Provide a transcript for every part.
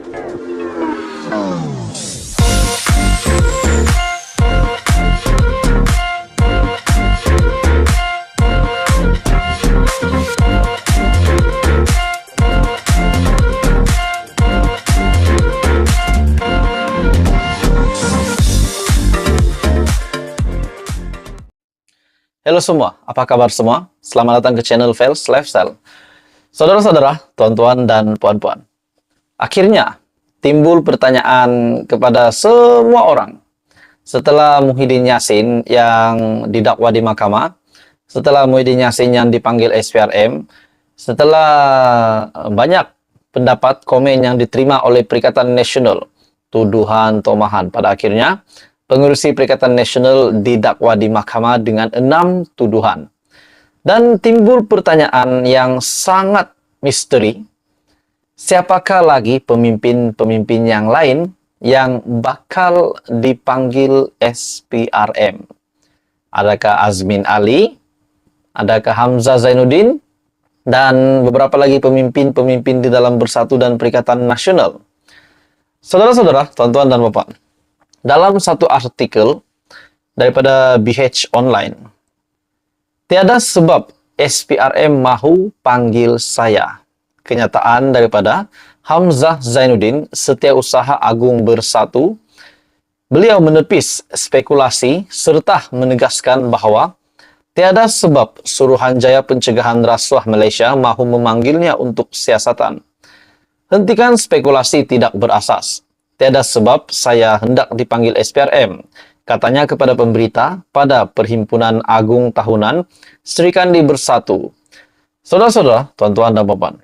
Halo semua, apa kabar semua? Selamat datang ke channel Fels Lifestyle. Saudara-saudara, tuan-tuan dan puan-puan. Akhirnya, timbul pertanyaan kepada semua orang. Setelah Muhyiddin Yassin yang didakwa di mahkamah, setelah Muhyiddin Yassin yang dipanggil SPRM, setelah banyak pendapat komen yang diterima oleh Perikatan Nasional, tuduhan, tomahan, pada akhirnya, pengurusi Perikatan Nasional didakwa di mahkamah dengan 6 tuduhan. Dan timbul pertanyaan yang sangat misteri, siapakah lagi pemimpin-pemimpin yang lain yang bakal dipanggil SPRM? Adakah Azmin Ali? Adakah Hamzah Zainuddin? Dan beberapa lagi pemimpin-pemimpin di dalam Bersatu dan Perikatan Nasional. Saudara-saudara, tuan-tuan dan bapak, dalam satu artikel daripada BH Online, tiada sebab SPRM mahu panggil saya. Kenyataan daripada Hamzah Zainuddin, Setiausaha Agung Bersatu. Beliau menepis spekulasi serta menegaskan bahawa tiada sebab Suruhanjaya Pencegahan Rasuah Malaysia mahu memanggilnya untuk siasatan. Hentikan spekulasi tidak berasas. Tiada sebab saya hendak dipanggil SPRM, katanya kepada pemberita pada Perhimpunan Agung Tahunan Sri Kandi Bersatu. Saudara-saudara, tuan-tuan dan puan,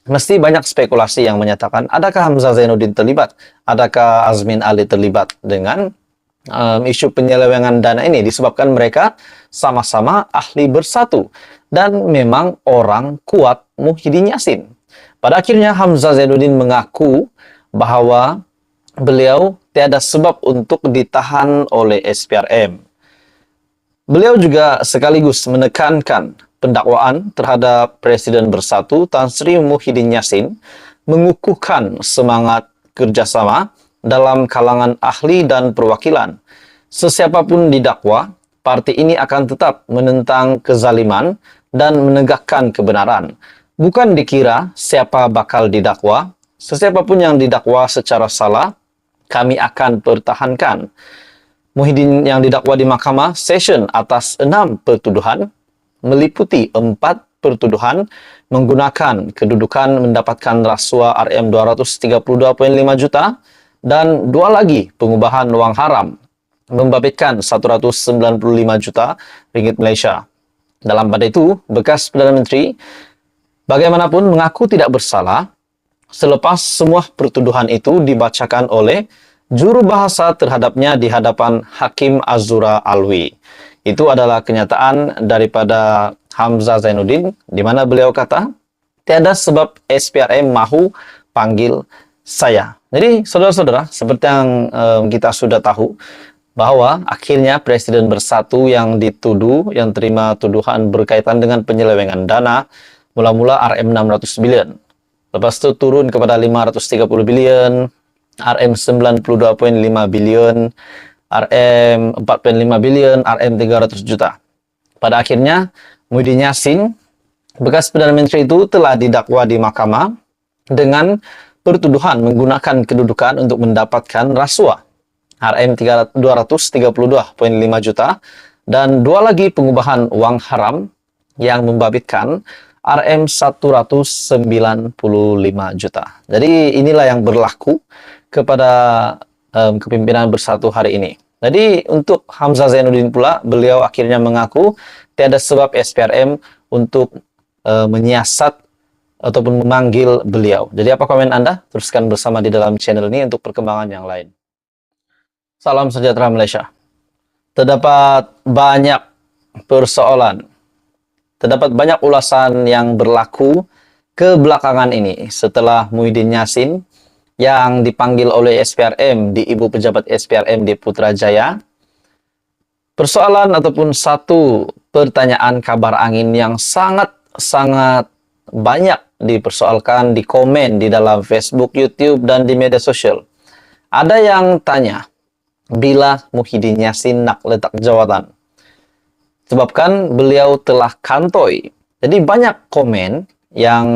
mesti banyak spekulasi yang menyatakan adakah Hamzah Zainuddin terlibat, adakah Azmin Ali terlibat dengan isu penyelewengan dana ini, disebabkan mereka sama-sama ahli Bersatu dan memang orang kuat Muhyiddin Yassin. Pada akhirnya Hamzah Zainuddin mengaku bahawa beliau tiada sebab untuk ditahan oleh SPRM. Beliau juga sekaligus menekankan pendakwaan terhadap Presiden Bersatu Tan Sri Muhyiddin Yassin mengukuhkan semangat kerjasama dalam kalangan ahli dan perwakilan. Sesiapapun didakwa, parti ini akan tetap menentang kezaliman dan menegakkan kebenaran. Bukan dikira siapa bakal didakwa, sesiapapun yang didakwa secara salah, kami akan pertahankan. Muhyiddin yang didakwa di mahkamah session atas 6 pertuduhan, meliputi 4 pertuduhan menggunakan kedudukan mendapatkan rasuah RM232.5 juta dan 2 lagi pengubahan wang haram membabitkan 195 juta ringgit Malaysia. Dalam pada itu, bekas Perdana Menteri bagaimanapun mengaku tidak bersalah selepas semua pertuduhan itu dibacakan oleh juru bahasa terhadapnya di hadapan Hakim Azura Alwi. Itu adalah kenyataan daripada Hamzah Zainuddin, di mana beliau kata, tiada sebab SPRM mahu panggil saya. Jadi, saudara-saudara, seperti yang kita sudah tahu, bahwa akhirnya Presiden Bersatu yang dituduh, yang terima tuduhan berkaitan dengan penyelewengan dana, mula-mula RM600 bilion. Lepas itu turun kepada 530 bilion, RM92.5 bilion, RM4.5 bilion, RM300 juta. Pada akhirnya, Muhyiddin Yassin, bekas Perdana Menteri itu telah didakwa di mahkamah dengan pertuduhan menggunakan kedudukan untuk mendapatkan rasuah RM232.5 juta dan 2 lagi pengubahan wang haram yang membabitkan RM195 juta. Jadi inilah yang berlaku kepada kepimpinan Bersatu hari ini. Jadi untuk Hamzah Zainuddin pula, beliau akhirnya mengaku tiada sebab SPRM untuk menyiasat ataupun memanggil beliau. Jadi apa komen Anda? Teruskan bersama di dalam channel ini untuk perkembangan yang lain. Salam sejahtera Malaysia. Terdapat banyak persoalan, terdapat banyak ulasan yang berlaku kebelakangan ini setelah Muhyiddin Yassin yang dipanggil oleh SPRM di Ibu Pejabat SPRM di Putrajaya. Persoalan ataupun satu pertanyaan kabar angin yang sangat banyak dipersoalkan, di komen di dalam Facebook, YouTube, dan di media sosial. Ada yang tanya, bila Muhyiddin Yassin nak letak jawatan? Sebabkan beliau telah kantoi. Jadi banyak komen yang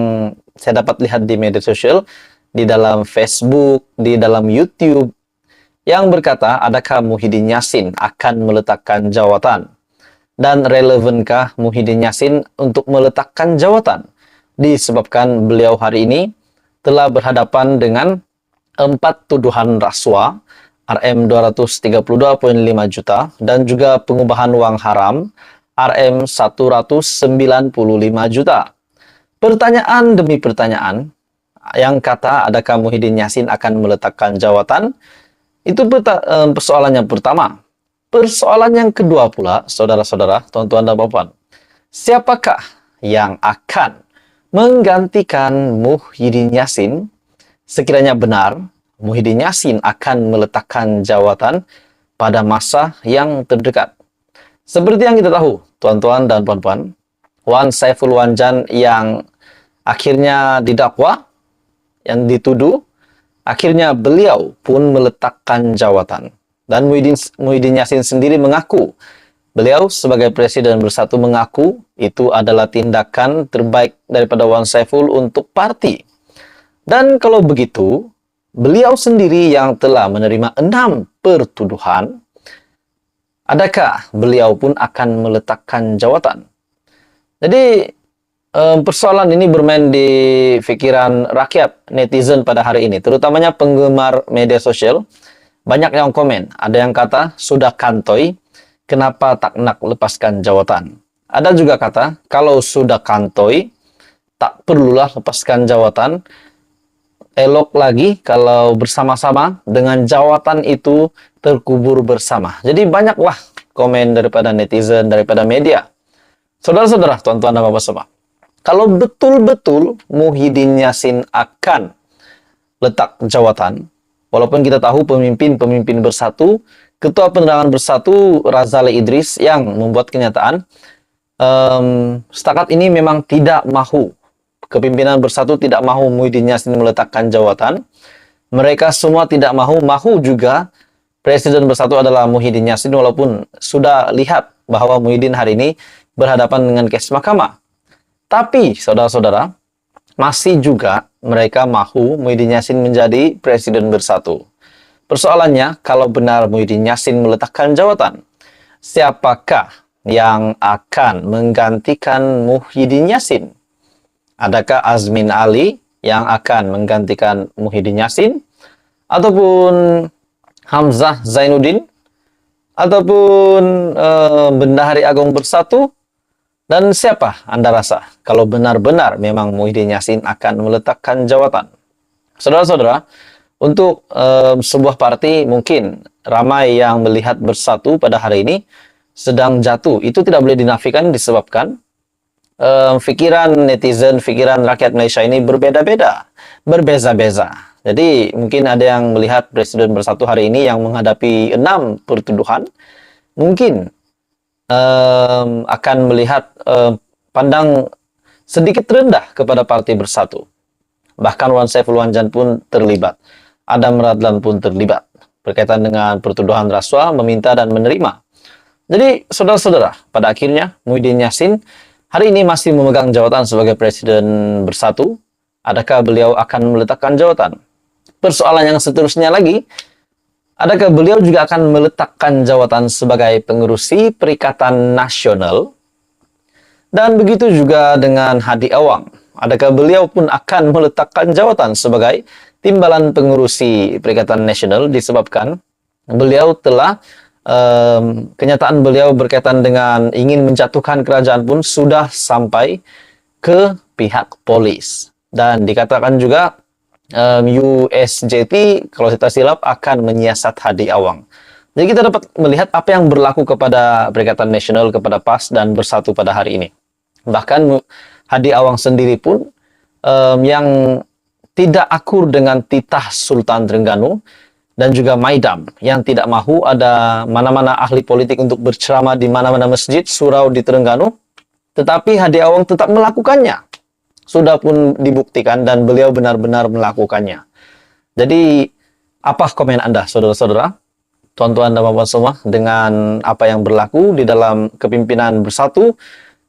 saya dapat lihat di media sosial, di dalam Facebook, di dalam YouTube, yang berkata, adakah Muhyiddin Yassin akan meletakkan jawatan? Dan relevankah Muhyiddin Yassin untuk meletakkan jawatan? Disebabkan beliau hari ini telah berhadapan dengan 4 tuduhan rasuah, Rm 232,5 juta, dan juga pengubahan uang haram, Rm 195 juta. Pertanyaan demi pertanyaan yang kata adakah Muhyiddin Yassin akan meletakkan jawatan, itu persoalan yang pertama. Persoalan yang kedua pula, saudara-saudara, tuan-tuan dan puan-puan, siapakah yang akan menggantikan Muhyiddin Yassin sekiranya benar Muhyiddin Yassin akan meletakkan jawatan pada masa yang terdekat? Seperti yang kita tahu, tuan-tuan dan puan-puan, Wan Saiful Wanjan yang akhirnya didakwa, yang dituduh, akhirnya beliau pun meletakkan jawatan. Dan Muhyiddin Yassin sendiri mengaku, beliau sebagai Presiden Bersatu mengaku itu adalah tindakan terbaik daripada Wan Saiful untuk parti. Dan kalau begitu, beliau sendiri yang telah menerima 6 pertuduhan, adakah beliau pun akan meletakkan jawatan? Jadi, persoalan ini bermain di pikiran rakyat netizen pada hari ini, terutamanya penggemar media sosial. Banyak yang komen, ada yang kata, sudah kantoi, kenapa tak nak lepaskan jawatan? Ada juga kata, kalau sudah kantoi, tak perlulah lepaskan jawatan, elok lagi kalau bersama-sama dengan jawatan itu terkubur bersama. Jadi banyaklah komen daripada netizen, daripada media. Saudara-saudara, tuan-tuan dan bapak semua, kalau betul-betul Muhyiddin Yassin akan letak jawatan, walaupun kita tahu pemimpin Bersatu, Ketua Penerangan Bersatu Razali Idris yang membuat kenyataan, setakat ini memang tidak mahu, kepimpinan Bersatu tidak mahu Muhyiddin Yassin meletakkan jawatan. Mereka semua tidak mahu juga Presiden Bersatu adalah Muhyiddin Yassin, walaupun sudah lihat bahwa Muhyiddin hari ini berhadapan dengan kes mahkamah. Tapi, saudara-saudara, masih juga mereka mahu Muhyiddin Yassin menjadi Presiden Bersatu. Persoalannya, kalau benar Muhyiddin Yassin meletakkan jawatan, siapakah yang akan menggantikan Muhyiddin Yassin? Adakah Azmin Ali yang akan menggantikan Muhyiddin Yassin? Ataupun Hamzah Zainuddin? Ataupun Bendahari Agung Bersatu? Dan siapa Anda rasa kalau benar-benar memang Muhyiddin Yassin akan meletakkan jawatan? Saudara-saudara, untuk sebuah parti mungkin ramai yang melihat Bersatu pada hari ini sedang jatuh. Itu tidak boleh dinafikan disebabkan pikiran netizen, pikiran rakyat Malaysia ini berbeda-beda, berbeza-beza. Jadi mungkin ada yang melihat Presiden Bersatu hari ini yang menghadapi 6 pertuduhan, mungkin akan melihat pandang sedikit rendah kepada Parti Bersatu. Bahkan Wan Saiful Wanjan pun terlibat. Adam Radlan pun terlibat berkaitan dengan pertuduhan rasuah, meminta dan menerima. Jadi, saudara-saudara, pada akhirnya Muhyiddin Yassin hari ini masih memegang jawatan sebagai Presiden Bersatu. Adakah beliau akan meletakkan jawatan? Persoalan yang seterusnya lagi, adakah beliau juga akan meletakkan jawatan sebagai pengerusi Perikatan Nasional? Dan begitu juga dengan Hadi Awang. Adakah beliau pun akan meletakkan jawatan sebagai timbalan pengurusi Perikatan Nasional, disebabkan beliau telah kenyataan beliau berkaitan dengan ingin menjatuhkan kerajaan pun sudah sampai ke pihak polis. Dan dikatakan juga USJT, kalau kita silap, akan menyiasat Hadi Awang. Jadi kita dapat melihat apa yang berlaku kepada Perikatan Nasional, kepada PAS dan Bersatu pada hari ini. Bahkan Hadi Awang sendiri pun yang tidak akur dengan titah Sultan Terengganu dan juga Maidam, yang tidak mahu ada mana-mana ahli politik untuk berceramah di mana-mana masjid, surau di Terengganu, tetapi Hadi Awang tetap melakukannya. sudah pun dibuktikan dan beliau benar-benar melakukannya. Jadi, apa komen Anda, saudara-saudara, tuan-tuan dan bapak semua, dengan apa yang berlaku di dalam kepimpinan bersatu,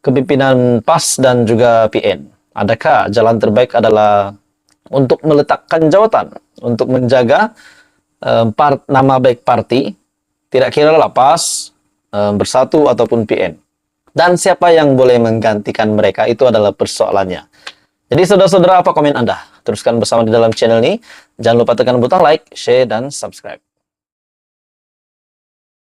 kepimpinan PAS dan juga PN? Adakah jalan terbaik adalah untuk meletakkan jawatan, untuk menjaga nama baik parti, tidak kira lah PAS, bersatu ataupun PN. Dan siapa yang boleh menggantikan mereka, itu adalah persoalannya. Jadi saudara-saudara, apa komen Anda? Teruskan bersama di dalam channel ini. Jangan lupa tekan butang like, share, dan subscribe.